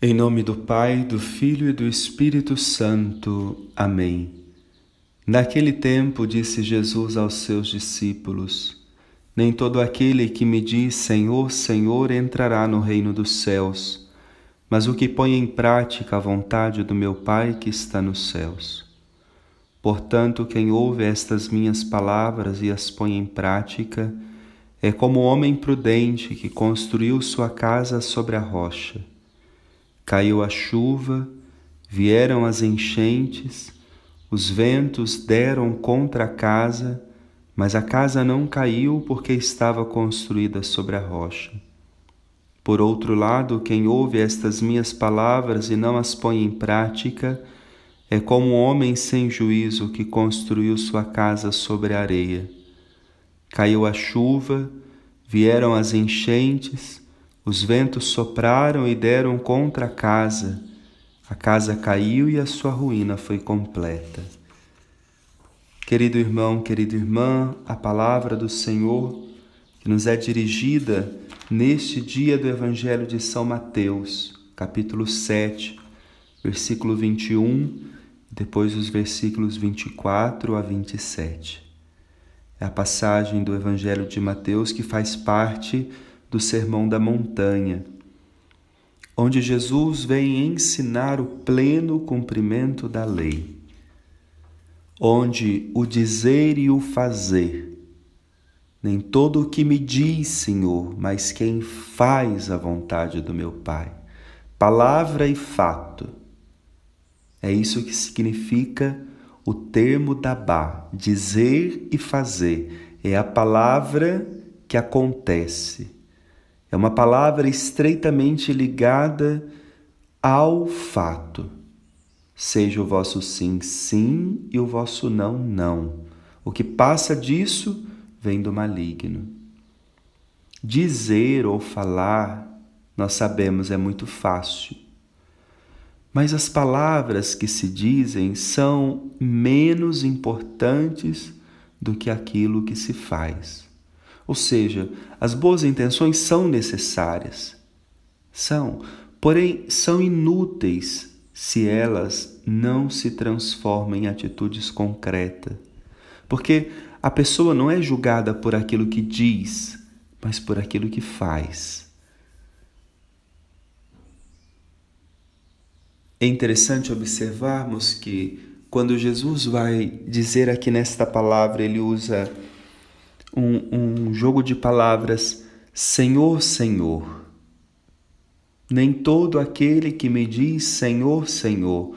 Em nome do Pai, do Filho e do Espírito Santo. Amém. Naquele tempo disse Jesus aos seus discípulos: Nem todo aquele que me diz Senhor, Senhor entrará no reino dos céus, mas o que põe em prática a vontade do meu Pai que está nos céus. Portanto, quem ouve estas minhas palavras e as põe em prática é como o homem prudente que construiu sua casa sobre a rocha. Caiu a chuva, vieram as enchentes, os ventos deram contra a casa, mas a casa não caiu porque estava construída sobre a rocha. Por outro lado, quem ouve estas minhas palavras e não as põe em prática, é como um homem sem juízo que construiu sua casa sobre a areia. Caiu a chuva, vieram as enchentes, os ventos sopraram e deram contra a casa caiu e a sua ruína foi completa. Querido irmão, querida irmã, a palavra do Senhor que nos é dirigida neste dia do Evangelho de São Mateus, capítulo 7, versículo 21, depois os versículos 24 a 27. É a passagem do Evangelho de Mateus que faz parte do Sermão da Montanha, onde Jesus vem ensinar o pleno cumprimento da lei, onde o dizer e o fazer, nem todo o que me diz, Senhor, mas quem faz a vontade do meu Pai, palavra e fato, é isso que significa o termo dabá, dizer e fazer, é a palavra que acontece. É uma palavra estreitamente ligada ao fato. Seja o vosso sim, sim, e o vosso não, não. O que passa disso vem do maligno. Dizer ou falar, nós sabemos, é muito fácil. Mas as palavras que se dizem são menos importantes do que aquilo que se faz. Ou seja, as boas intenções são necessárias, porém são inúteis se elas não se transformam em atitudes concretas. Porque a pessoa não é julgada por aquilo que diz, mas por aquilo que faz. É interessante observarmos que quando Jesus vai dizer aqui nesta palavra, ele usa um jogo de palavras, Senhor, Senhor. Nem todo aquele que me diz Senhor, Senhor.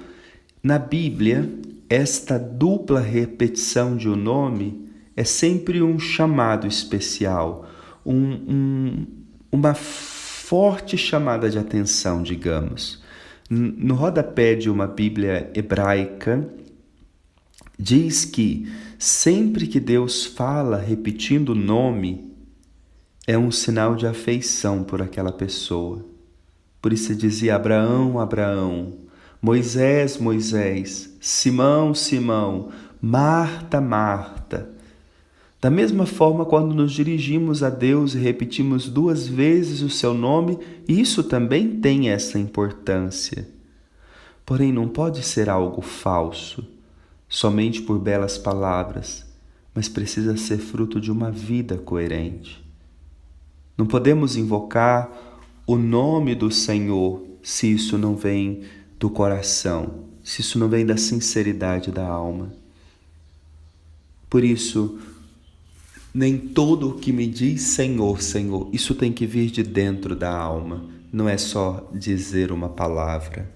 Na Bíblia, esta dupla repetição de um nome é sempre um chamado especial, uma forte chamada de atenção, digamos. No rodapé de uma Bíblia hebraica, diz que sempre que Deus fala repetindo o nome, é um sinal de afeição por aquela pessoa. Por isso dizia Abraão, Abraão, Moisés, Moisés, Simão, Simão, Marta, Marta. Da mesma forma, quando nos dirigimos a Deus e repetimos 2 vezes o seu nome, isso também tem essa importância. Porém, não pode ser algo falso, somente por belas palavras, mas precisa ser fruto de uma vida coerente. Não podemos invocar o nome do Senhor se isso não vem do coração, se isso não vem da sinceridade da alma. Por isso, nem todo o que me diz Senhor, Senhor, isso tem que vir de dentro da alma, não é só dizer uma palavra.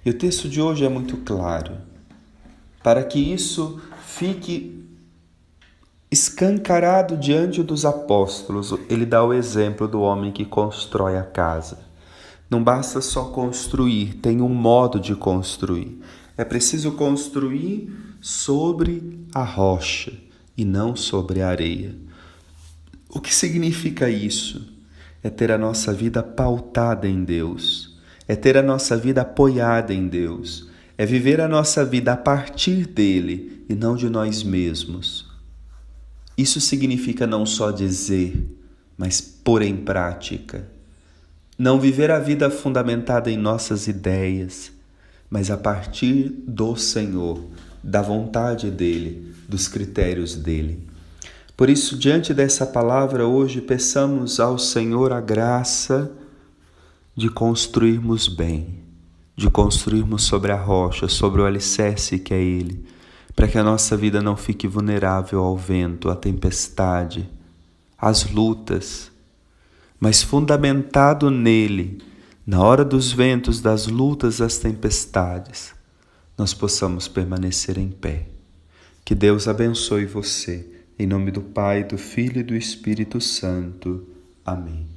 E o texto de hoje é muito claro. Para que isso fique escancarado diante dos apóstolos, ele dá o exemplo do homem que constrói a casa. Não basta só construir, tem um modo de construir. É preciso construir sobre a rocha e não sobre a areia. O que significa isso? É ter a nossa vida pautada em Deus, é ter a nossa vida apoiada em Deus, é viver a nossa vida a partir dele e não de nós mesmos. Isso significa não só dizer, mas pôr em prática. Não viver a vida fundamentada em nossas ideias, mas a partir do Senhor, da vontade dEle, dos critérios dEle. Por isso, diante dessa palavra, hoje peçamos ao Senhor a graça de construirmos bem, de construirmos sobre a rocha, sobre o alicerce que é Ele, para que a nossa vida não fique vulnerável ao vento, à tempestade, às lutas, mas fundamentado nele, na hora dos ventos, das lutas, das tempestades, nós possamos permanecer em pé. Que Deus abençoe você, em nome do Pai, do Filho e do Espírito Santo. Amém.